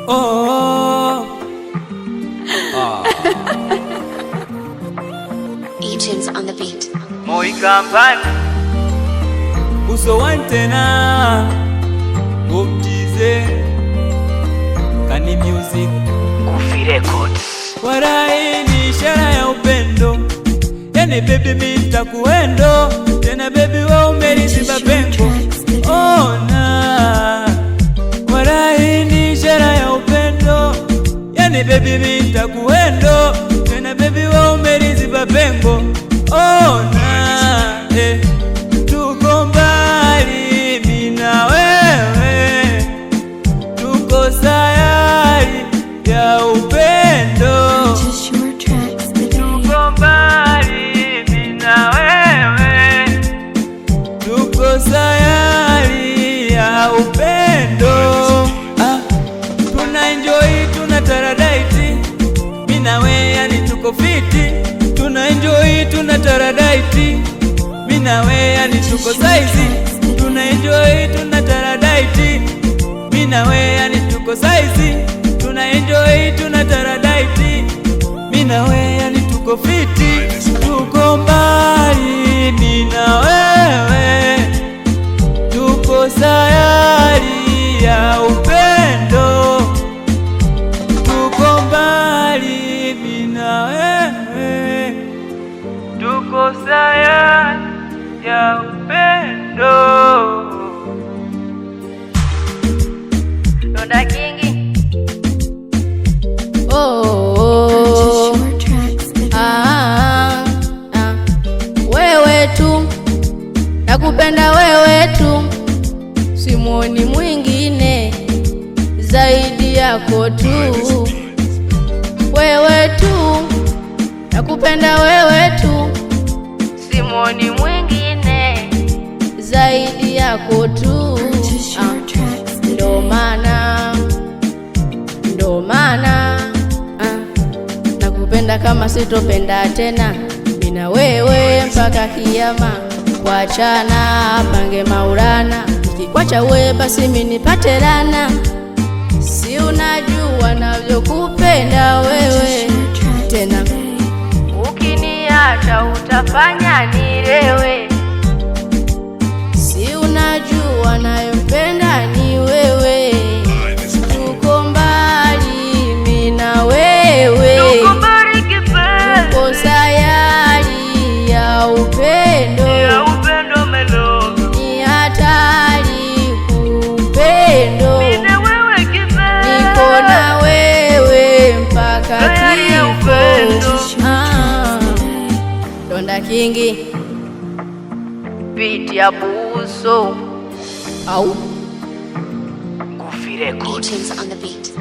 Oh, Agents on the beat. Moi Kampani uso wantena Boptize Kani Music Kufi Records. Warai ni ishara ya upendo, yani baby mita kuendo tena baby wa umeriziba pengo. Ona warai ni ishara ya upendo, yani baby mita kuendo tena baby wa umeriziba pengo. Ona tuko mbali mimi na wewe, tuko sayari ya upendo. Tuko mbali mimi na wewe, tuko sayari ya upendo. Tuna enjoy, tuna taradaiti mimi na wewe, yani tuko fiti. Tuna enjoy, tuna taradaiti mimi na wewe, yani tuko saizi. Tuna enjoy, tuna taradaiti mimi na wewe, yani tuko saizi. Tuna enjoy, tuna taradaiti mimi na wewe, yani tuko fiti. Tuko mbali mimi na wewe, tuko sayari ya upendo. Tuko mbali mimi na wewe, tuko sayari ya upendo. Donda Kingi. Wewe tu nakupenda, wewe tu, simuoni mwingine zaidi yako tu. Wewe tu nakupenda, wewe tu, simuoni mwingine zaidi yako tu. Ndo maana nakupenda kama sitopenda tena mimi na wewe mpaka kiyama. Kuachana pange maulana, nikikwacha wewe basi mimi nipate lana. Si unajua navyokupenda wewe, tena ukiniacha utafanya nilewe. Si unajua nayopenda ni wewe. Tuko mbali mimi na wewe, tuko sayari ya upendo. Ni hatari kupendo, niko na wewe mpaka kifo. Donda Kingi Beat ya Buso au Kufi Records. Agents on the beat.